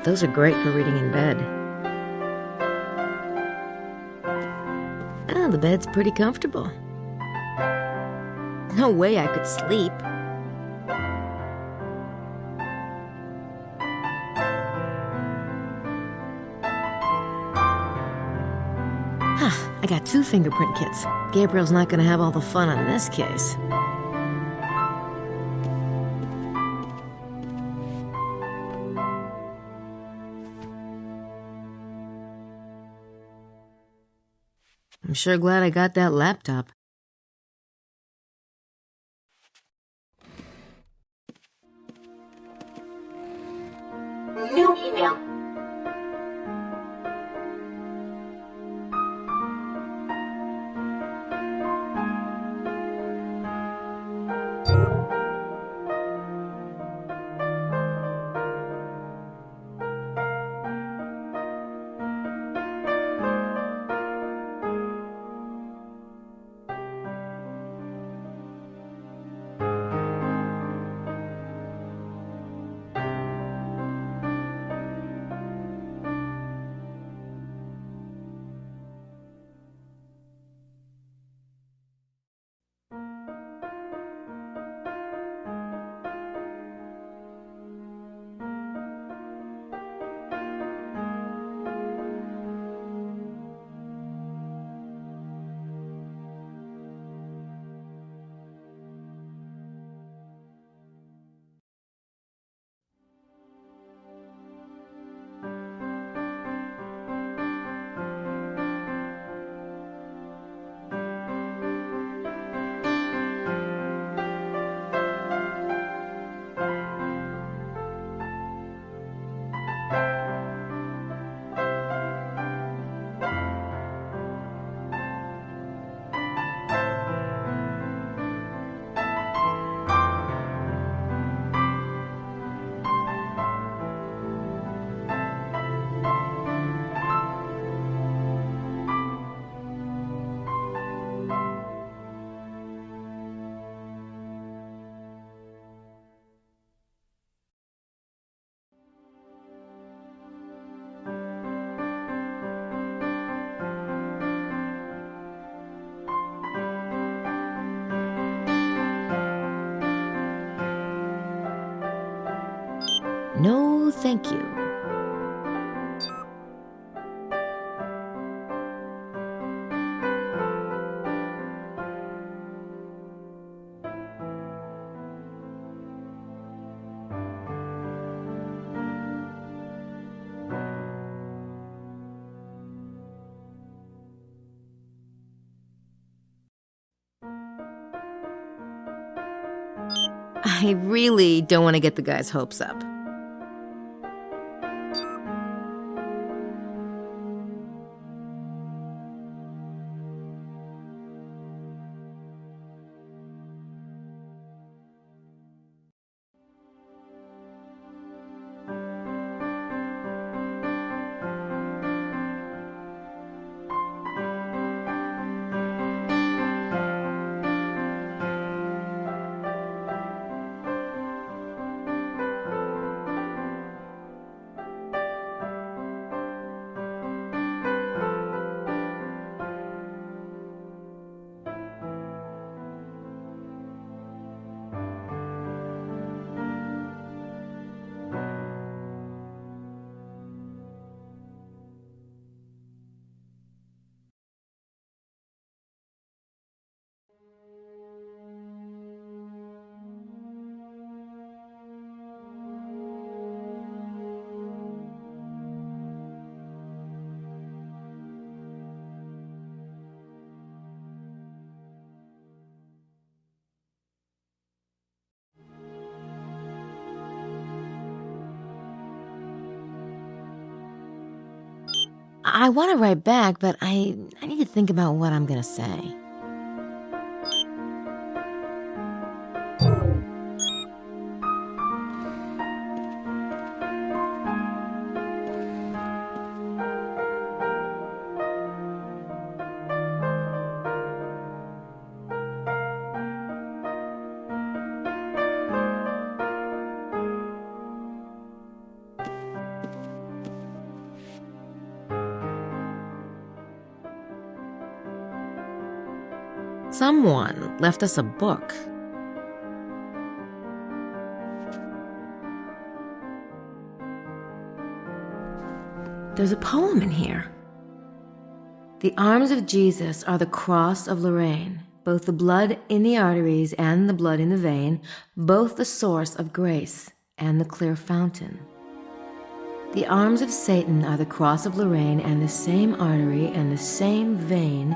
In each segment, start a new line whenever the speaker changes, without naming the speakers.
Those are great for reading in bed. Ah, the bed's pretty comfortable. No way I could sleep. Huh, I got 2 fingerprint kits. Gabriel's not gonna have all the fun on this case. I'm sure glad I got that laptop.
New email.
No, thank you. I really don't want to get the guy's hopes up. I want to write back, but I need to think about what I'm gonna say. Someone left us a book. There's a poem in here. The arms of Jesus are the cross of Lorraine, both the blood in the arteries and the blood in the vein, both the source of grace and the clear fountain. The arms of Satan are the cross of Lorraine and the same artery and the same vein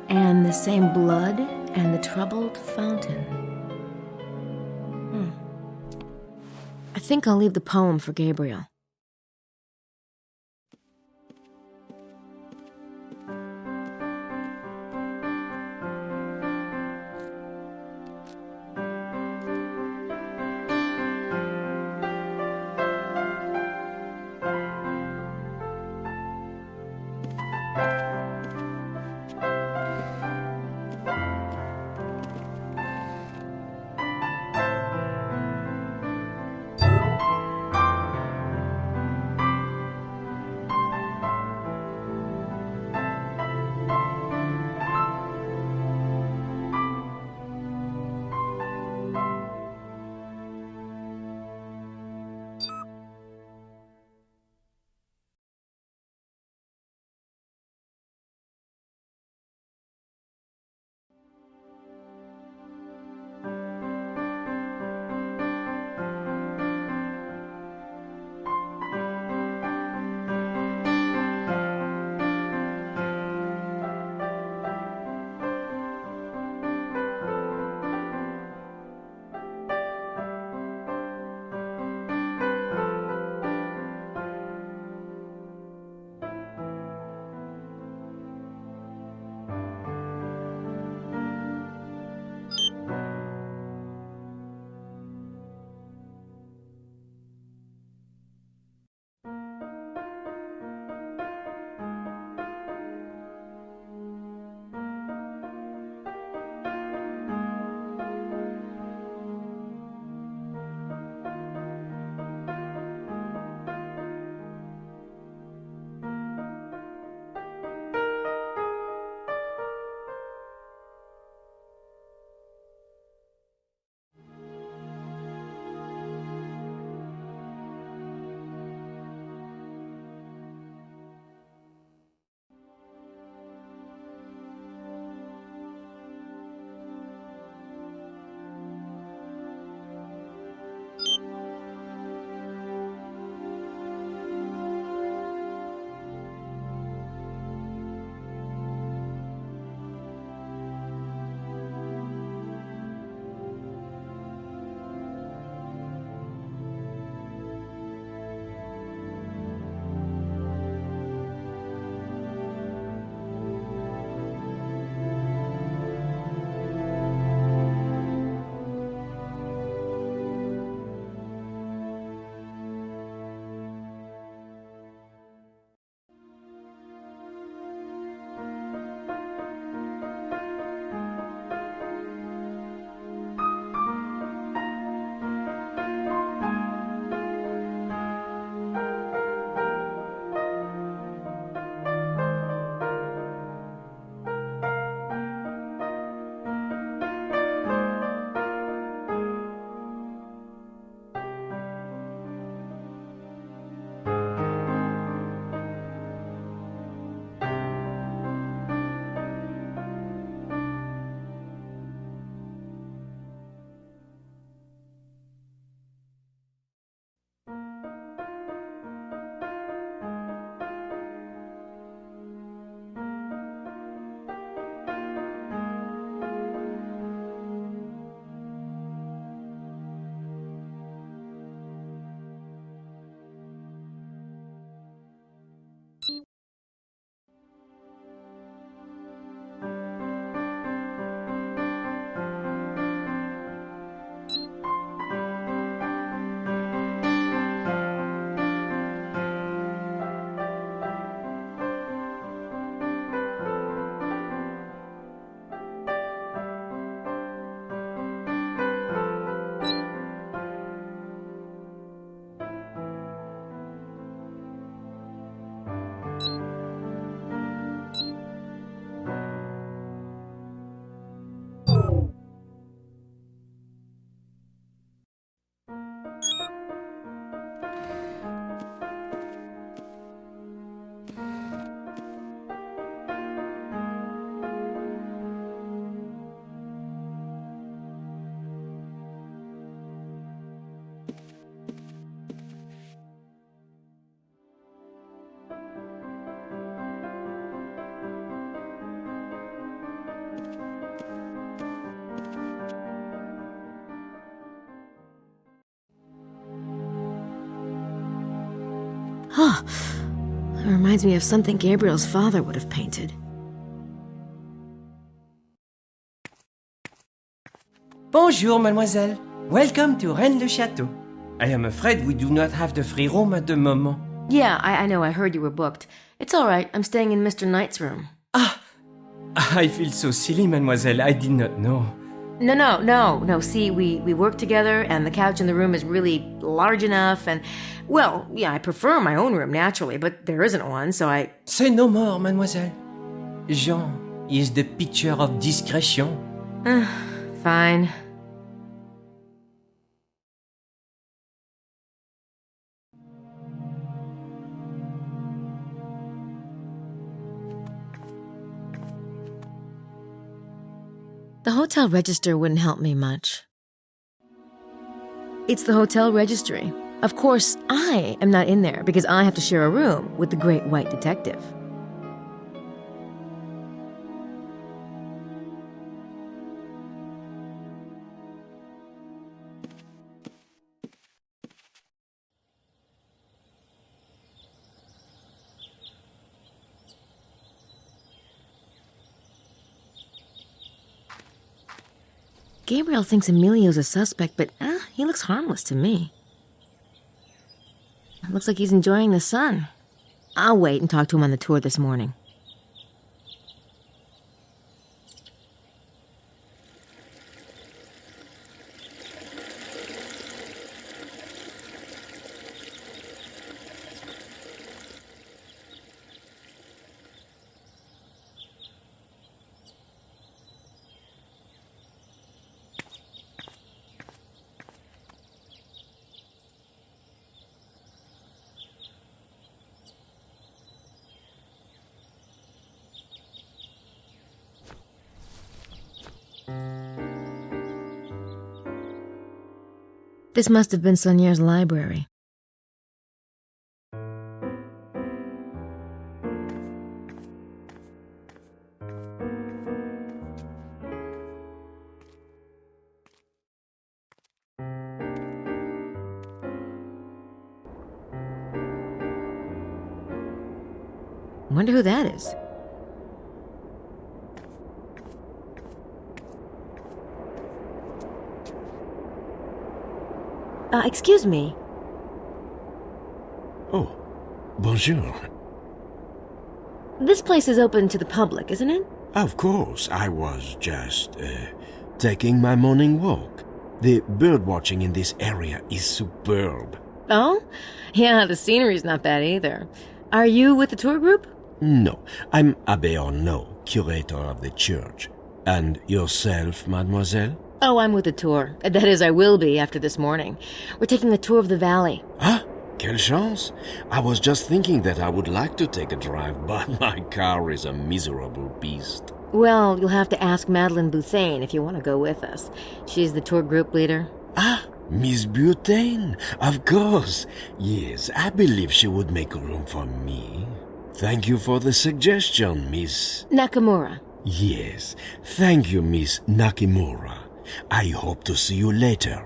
and the same blood and the troubled fountain. I think I'll leave the poem for Gabriel. Oh, that reminds me of something Gabriel's father would have painted.
Bonjour, mademoiselle. Welcome to Rennes-le-Château. I am afraid we do not have the free room at the moment.
Yeah, I know. I heard you were booked. It's all right. I'm staying in Mr. Knight's room.
Ah! I feel so silly, mademoiselle. I did not know.
No. See, we work together, and the couch in the room is really large enough, and, well, yeah, I prefer my own room, naturally, but there isn't one, so I...
Say no more, mademoiselle. Jean is the picture of discretion.
Fine. The hotel register wouldn't help me much. It's the hotel registry. Of course, I am not in there because I have to share a room with the great white detective. Gabriel thinks Emilio's a suspect, but he looks harmless to me. Looks like he's enjoying the sun. I'll wait and talk to him on the tour this morning. This must have been Sonier's library. Wonder who that is. Excuse me.
Oh, bonjour.
This place is open to the public, isn't it?
Of course, I was just, taking my morning walk. The bird watching in this area is superb.
Oh? Yeah, the scenery's not bad either. Are you with the tour group?
No, I'm Abbé Arnaud, curator of the church. And yourself, mademoiselle?
Oh, I'm with the tour. That is, I will be after this morning. We're taking a tour of the valley.
Ah, quelle chance! I was just thinking that I would like to take a drive, but my car is a miserable beast.
Well, you'll have to ask Madeleine Bouthane if you want to go with us. She's the tour group leader.
Ah, Miss Butane, of course. Yes, I believe she would make room for me. Thank you for the suggestion, Miss...
Nakamura.
Yes, thank you, Miss Nakimura. I hope to see you later.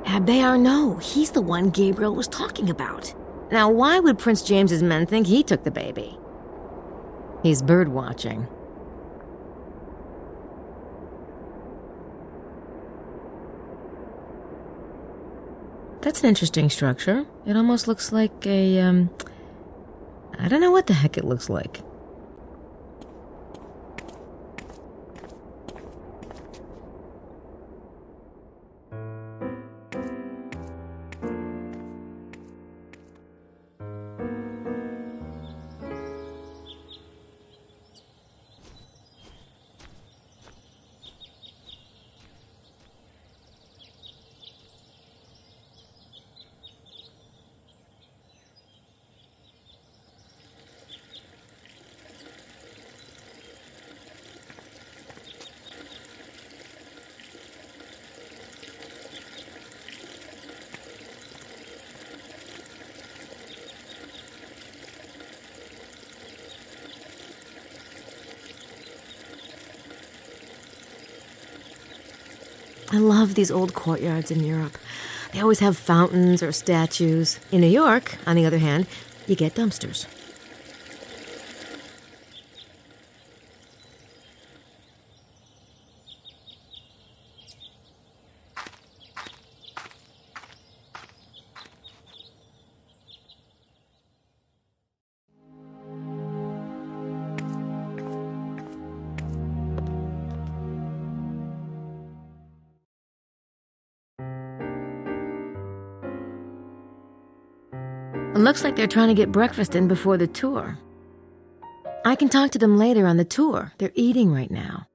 Abbé Arnaud, he's the one Gabriel was talking about. Now, why would Prince James's men think he took the baby? He's bird watching. That's an interesting structure. It almost looks like a, I don't know what the heck it looks like. I love these old courtyards in Europe. They always have fountains or statues. In New York, on the other hand, you get dumpsters. It looks like they're trying to get breakfast in before the tour. I can talk to them later on the tour. They're eating right now.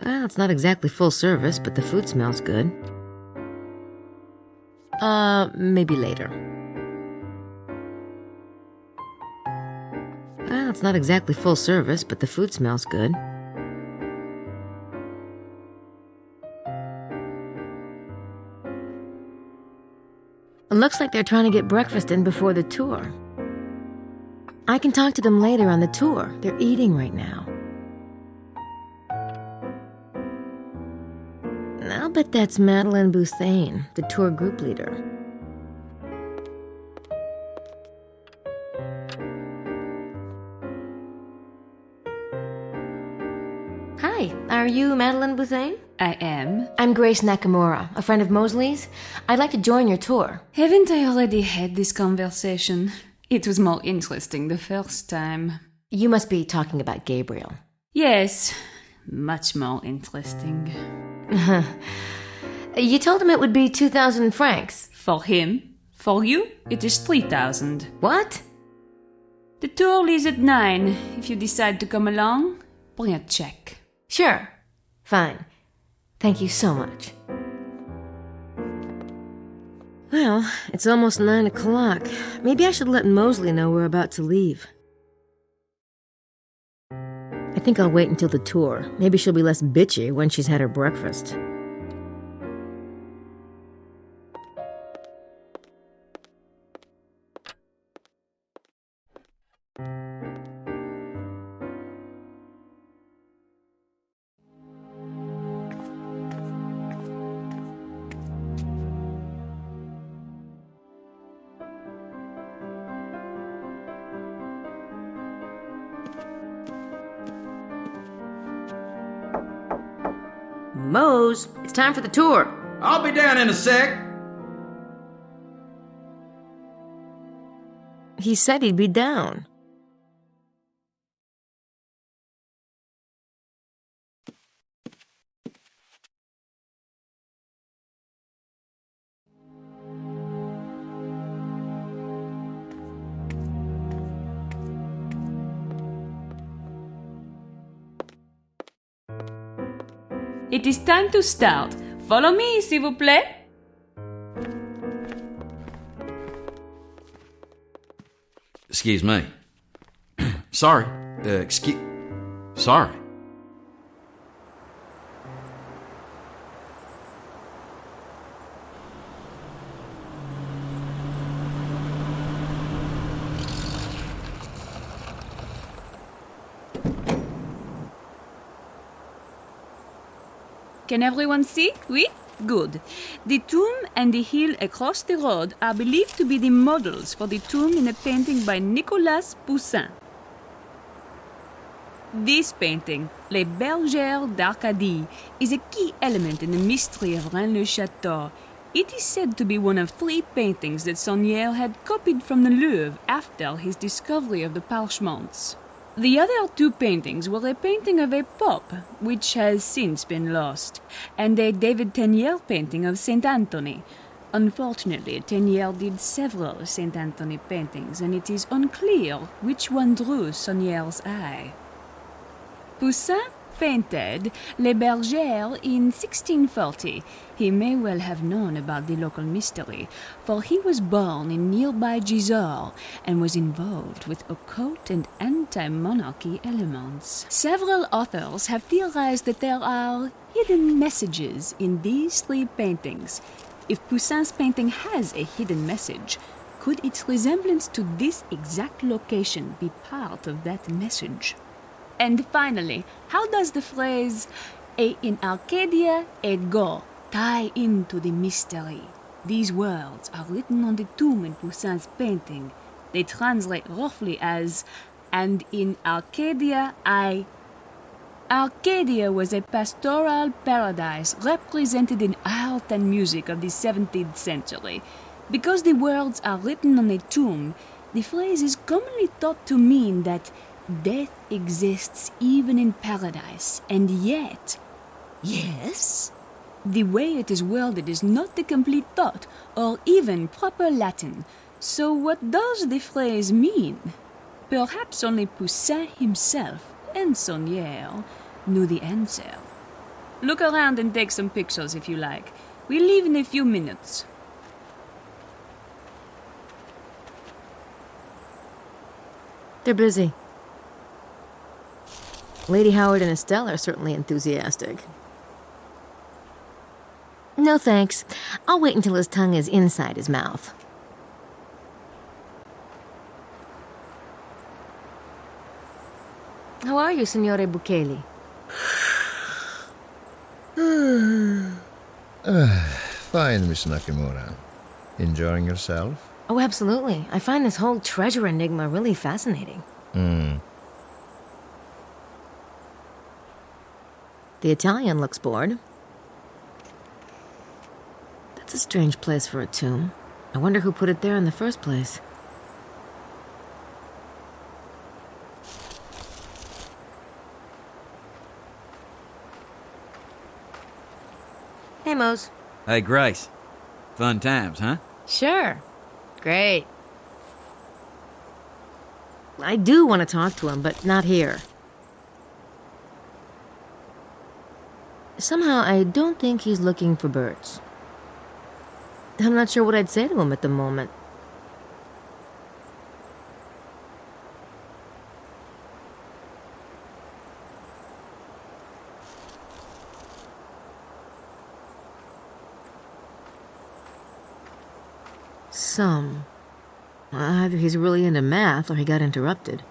Well, it's not exactly full service, but the food smells good. Maybe later. Well, it's not exactly full service, but the food smells good. It looks like they're trying to get breakfast in before the tour. I can talk to them later on the tour. They're eating right now. I'll bet that's Madeleine Bouthane, the tour group leader. Hi, are you Madeleine Bouthane?
I am.
I'm Grace Nakamura, a friend of Mosley's. I'd like to join your tour.
Haven't I already had this conversation? It was more interesting the first time.
You must be talking about Gabriel.
Yes, much more interesting.
You told him it would be 2,000 francs.
For him. For you, it is 3,000.
What?
The tour leaves at 9. If you decide to come along, bring a check.
Sure. Fine. Thank you so much. Well, it's almost 9 o'clock. Maybe I should let Mosley know we're about to leave. I think I'll wait until the tour. Maybe she'll be less bitchy when she's had her breakfast. Mose, it's time for the tour.
I'll be down in a sec.
He said he'd be down.
It is time to start. Follow me, s'il vous plaît.
Excuse me. Sorry. Sorry.
Can everyone see? Oui? Good. The tomb and the hill across the road are believed to be the models for the tomb in a painting by Nicolas Poussin. This painting, Les Bergères d'Arcadie, is a key element in the mystery of Rennes-le-Château. It is said to be one of 3 paintings that Saunière had copied from the Louvre after his discovery of the parchments. The other 2 paintings were a painting of a pope, which has since been lost, and a David Teniers painting of Saint Anthony. Unfortunately, Teniers did several Saint Anthony paintings, and it is unclear which one drew Saunière's eye. Poussin painted Les Bergères in 1640. He may well have known about the local mystery, for he was born in nearby Gisors and was involved with occult and anti-monarchy elements. Several authors have theorized that there are hidden messages in these 3 paintings. If Poussin's painting has a hidden message, could its resemblance to this exact location be part of that message? And finally, how does the phrase "et in Arcadia et go" tie into the mystery? These words are written on the tomb in Poussin's painting. They translate roughly as, "and in Arcadia I..." Arcadia was a pastoral paradise represented in art and music of the 17th century. Because the words are written on a tomb, the phrase is commonly thought to mean that death exists even in paradise, and yet... Yes? The way it is worded is not the complete thought, or even proper Latin. So what does the phrase mean? Perhaps only Poussin himself and Saunière knew the answer. Look around and take some pictures if you like. We leave in a few minutes.
They're busy. Lady Howard and Estelle are certainly enthusiastic. No thanks. I'll wait until his tongue is inside his mouth. How are you, Signore Bukeli?
Fine, Miss Nakamura. Enjoying yourself?
Oh, absolutely. I find this whole treasure enigma really fascinating. The Italian looks bored. That's a strange place for a tomb. I wonder who put it there in the first place. Hey, Mose.
Hey, Grace. Fun times, huh?
Sure. Great. I do want to talk to him, but not here. Somehow, I don't think he's looking for birds. I'm not sure what I'd say to him at the moment. Some. Either he's really into math or he got interrupted.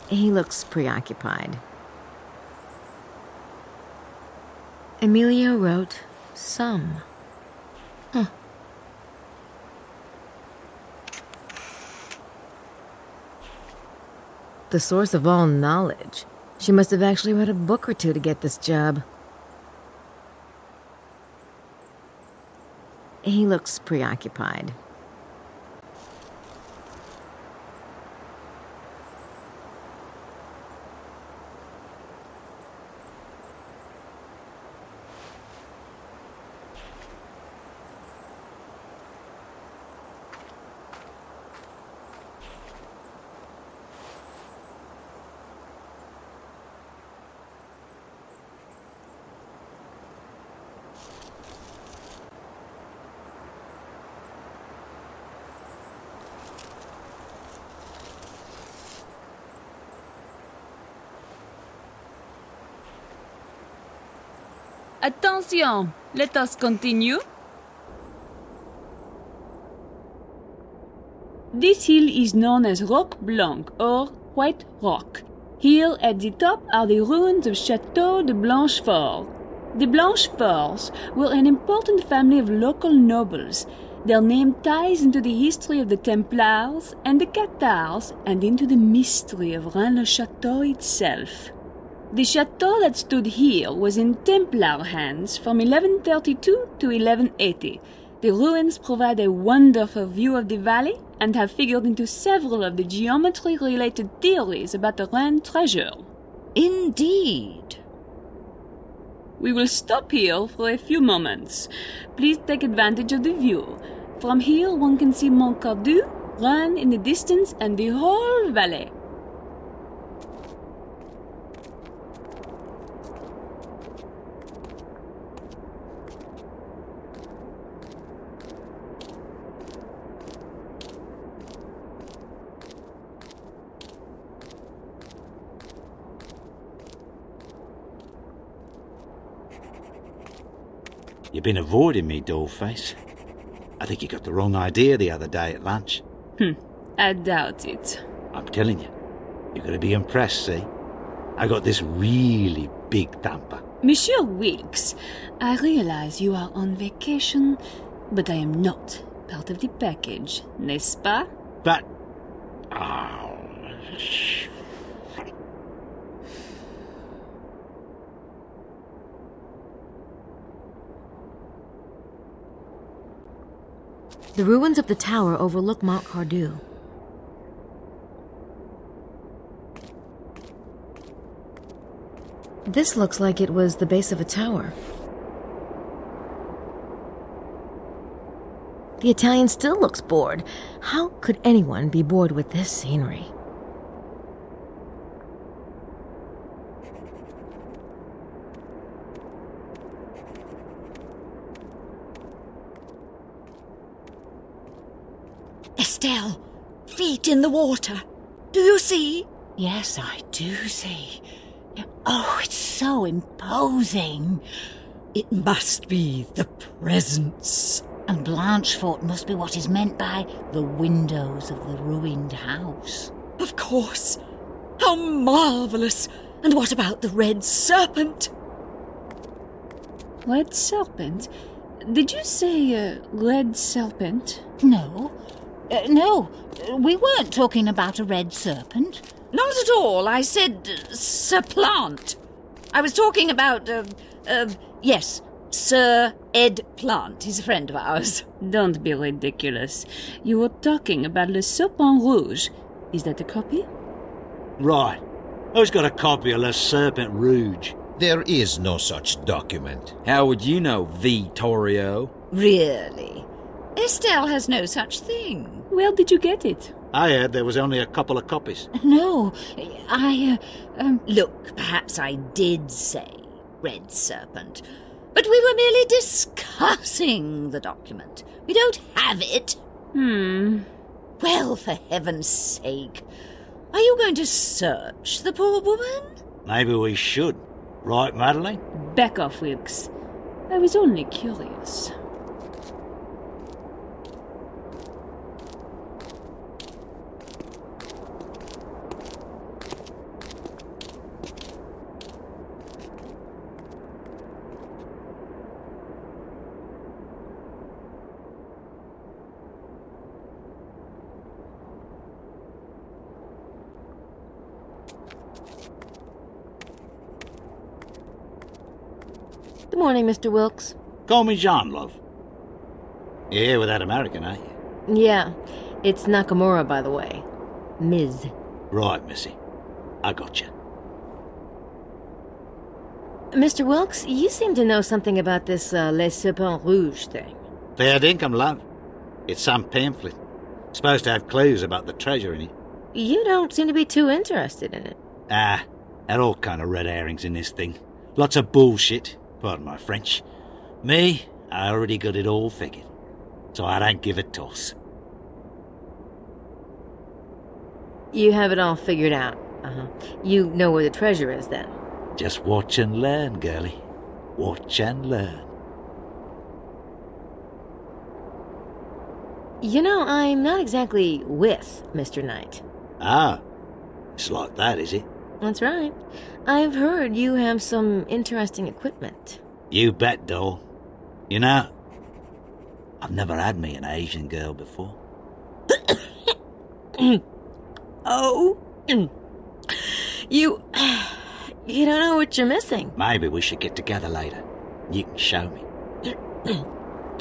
He looks preoccupied. Emilio wrote, "some." Huh. The source of all knowledge. She must have actually read a book or two to get this job. He looks preoccupied.
Attention! Let us continue. This hill is known as Roc Blanc, or White Rock. Here at the top are the ruins of Château de Blanchefort. The Blancheforts were an important family of local nobles. Their name ties into the history of the Templars and the Cathars and into the mystery of Rennes-le-Château itself. The chateau that stood here was in Templar hands from 1132 to 1180. The ruins provide a wonderful view of the valley and have figured into several of the geometry-related theories about the Rennes treasure. Indeed. We will stop here for a few moments. Please take advantage of the view. From here one can see Mont Cardu, Rennes in the distance, and the whole valley.
You've been avoiding me, dollface. I think you got the wrong idea the other day at lunch.
I doubt it.
I'm telling you, you're going to be impressed, see? I got this really big thumper.
Monsieur Wilkes, I realize you are on vacation, but I am not part of the package, n'est-ce pas?
But... Oh...
The ruins of the tower overlook Mount Cardew. This looks like it was the base of a tower. The Italian still looks bored. How could anyone be bored with this scenery?
Estelle, feet in the water. Do you see?
Yes, I do see. Oh, it's so imposing.
It must be the presence.
And Blanchefort must be what is meant by the windows of the ruined house.
Of course. How marvellous. And what about the red serpent?
Red serpent? Did you say red serpent?
No. No, we weren't talking about a red serpent.
Not at all. I said Sir Plant. I was talking about, yes, Sir Ed Plant. He's a friend of ours.
Don't be ridiculous. You were talking about Le Serpent Rouge. Is that a copy?
Right. Who's got a copy of Le Serpent Rouge?
There is no such document.
How would you know, Vittorio?
Really? Estelle has no such thing.
Where did you get it?
I heard there was only a couple of copies.
No,
Look, perhaps I did say red serpent, but we were merely discussing the document. We don't have it. Well, for heaven's sake, are you going to search the poor woman?
Maybe we should. Right, Madeline?
Back off, Wilkes. I was only curious.
Good morning, Mr. Wilkes.
Call me John, love. You're here with that American, ain't you?
Yeah, it's Nakamura, by the way. Ms.
Right, missy. I got you.
Mr. Wilkes, you seem to know something about this Les Serpents Rouges thing.
Fair dinkum, love. It's some pamphlet. Supposed to have clues about the treasure in it.
You don't seem to be too interested in it.
There are all kind of red herrings in this thing. Lots of bullshit. Pardon my French. Me, I already got it all figured. So I don't give a toss.
You have it all figured out. You know where the treasure is, then?
Just watch and learn, girlie. Watch and learn.
You know, I'm not exactly with Mr. Knight.
Ah, it's like that, is it?
That's right. I've heard you have some interesting equipment.
You bet, doll. You know, I've never had me an Asian girl before.
Oh? You don't know what you're missing.
Maybe we should get together later. You can show me.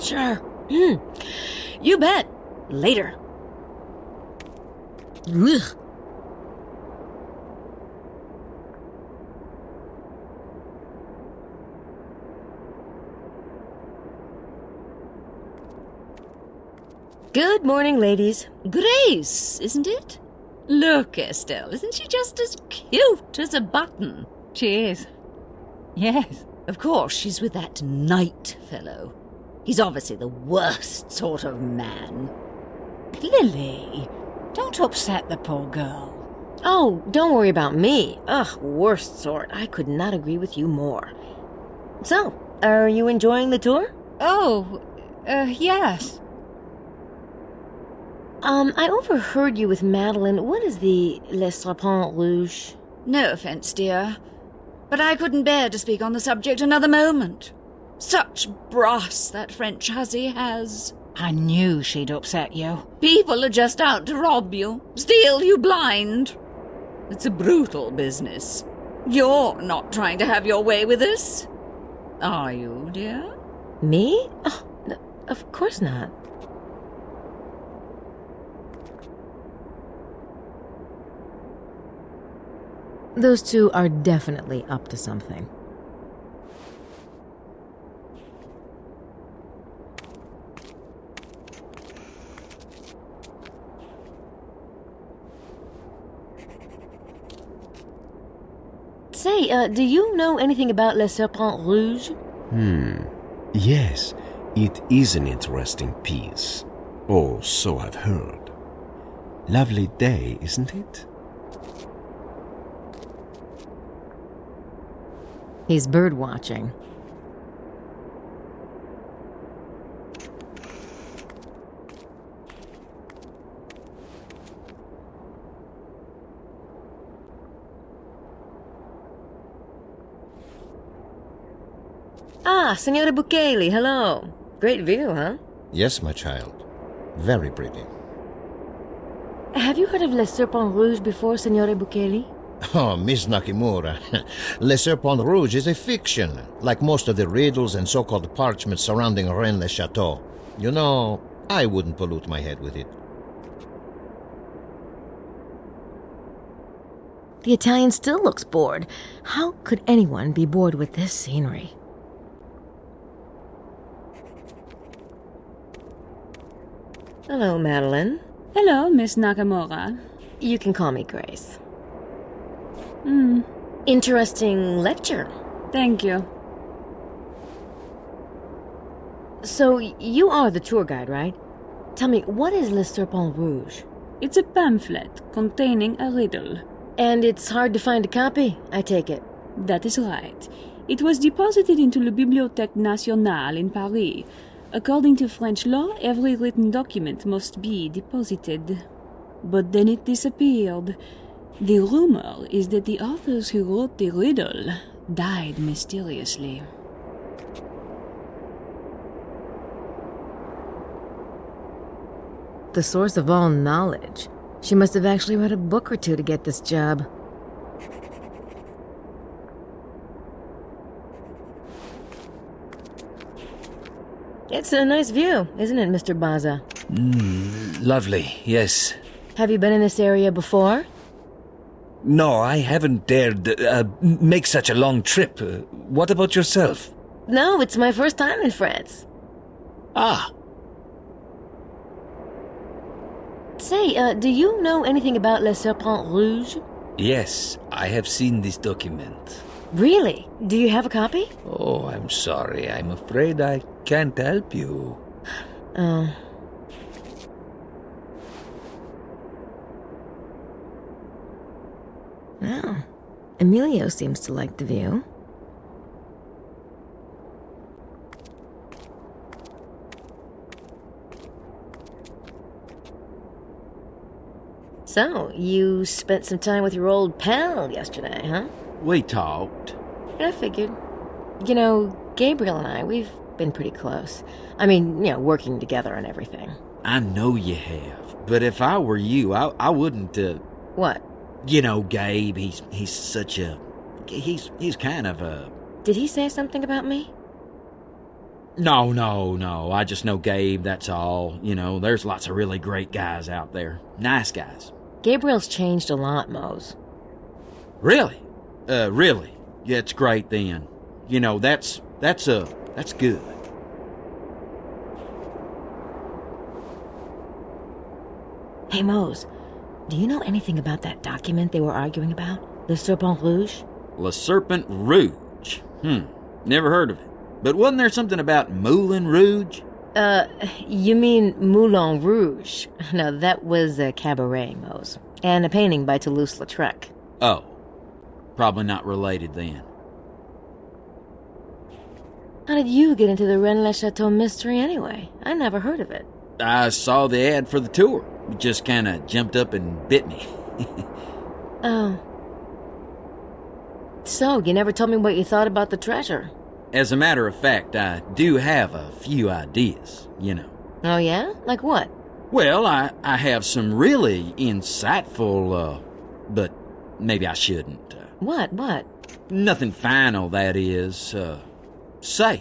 Sure. You bet. Later. Ugh. Good morning, ladies.
Grace, isn't it? Look, Estelle, isn't she just as cute as a button?
she is. Yes.
Of course, she's with that Knight fellow. He's obviously the worst sort of man.
Lily, don't upset the poor girl.
Oh, don't worry about me. Ugh, worst sort. I could not agree with you more. So, are you enjoying the tour?
Yes.
I overheard you with Madeline. What is the Le Serpent Rouge?
No offence, dear, but I couldn't bear to speak on the subject another moment. Such brass that French hussy has.
I knew she'd upset you.
People are just out to rob you, steal you blind. It's a brutal business. You're not trying to have your way with this, are you, dear?
Me? Oh, no, of course not. Those two are definitely up to something. Say, do you know anything about Le Serpent Rouge?
Yes, it is an interesting piece. Oh, so I've heard. Lovely day, isn't it?
He's bird watching. Ah, Signora Bukele, hello. Great view, huh?
Yes, my child. Very pretty.
Have you heard of Le Serpent Rouge before, Signora Bukele?
Oh, Miss Nakimura. Le Serpent Rouge is a fiction, like most of the riddles and so-called parchments surrounding Rennes-le-Château. You know, I wouldn't pollute my head with it.
The Italian still looks bored. How could anyone be bored with this scenery? Hello, Madeline.
Hello, Miss Nakamura.
You can call me Grace. Interesting lecture.
Thank you.
So, you are the tour guide, right? Tell me, what is Le Serpent Rouge?
It's a pamphlet containing a riddle.
And it's hard to find a copy, I take it.
That is right. It was deposited into la Bibliothèque Nationale in Paris. According to French law, every written document must be deposited. But then it disappeared. The rumor is that the authors who wrote the riddle died mysteriously.
The source of all knowledge. She must have actually read a book or two to get this job. It's a nice view, isn't it, Mr. Baza?
Lovely, yes.
Have you been in this area before?
No, I haven't dared make such a long trip. What about yourself?
No, it's my first time in France.
Ah,
Say, do you know anything about Le Serpent Rouge?
yes, I have seen this document.
Really? Do you have a copy?
Oh, I'm sorry. I'm afraid I can't help you.
Oh. Well, Emilio seems to like the view. So, you spent some time with your old pal yesterday, huh?
We talked.
I figured. You know, Gabriel and I, we've been pretty close. I mean, working together and everything.
I know you have, but if I were you, I wouldn't,
What?
You know, Gabe, he's such a... He's kind of a...
Did he say something about me?
No. I just know Gabe, that's all. You know, there's lots of really great guys out there. Nice guys.
Gabriel's changed a lot, Mose.
Really? Really? Yeah, it's great then. You know, that's good.
Hey, Mose, do you know anything about that document they were arguing about? Le Serpent Rouge?
Le Serpent Rouge. Never heard of it. But wasn't there something about Moulin Rouge?
You mean Moulin Rouge? No, that was a cabaret, Mose. And a painting by Toulouse-Lautrec.
Oh. Probably not related then.
How did you get into the Rennes-le-Chateau mystery anyway? I never heard of it.
I saw the ad for the tour. It just kind of jumped up and bit me.
Oh. So, you never told me what you thought about the treasure.
As a matter of fact, I do have a few ideas, you know.
Oh, yeah? Like what?
Well, I have some really insightful, but maybe I shouldn't.
What?
Nothing final, that is. Say,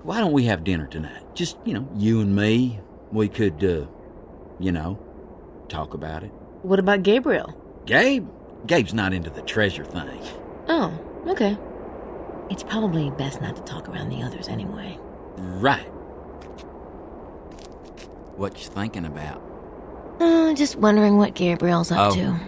why don't we have dinner tonight? Just, you and me. We could, talk about it.
What about Gabriel?
Gabe's not into the treasure thing.
Oh, okay. It's probably best not to talk around the others anyway.
Right. What you thinking about?
Just wondering what Gabriel's up to.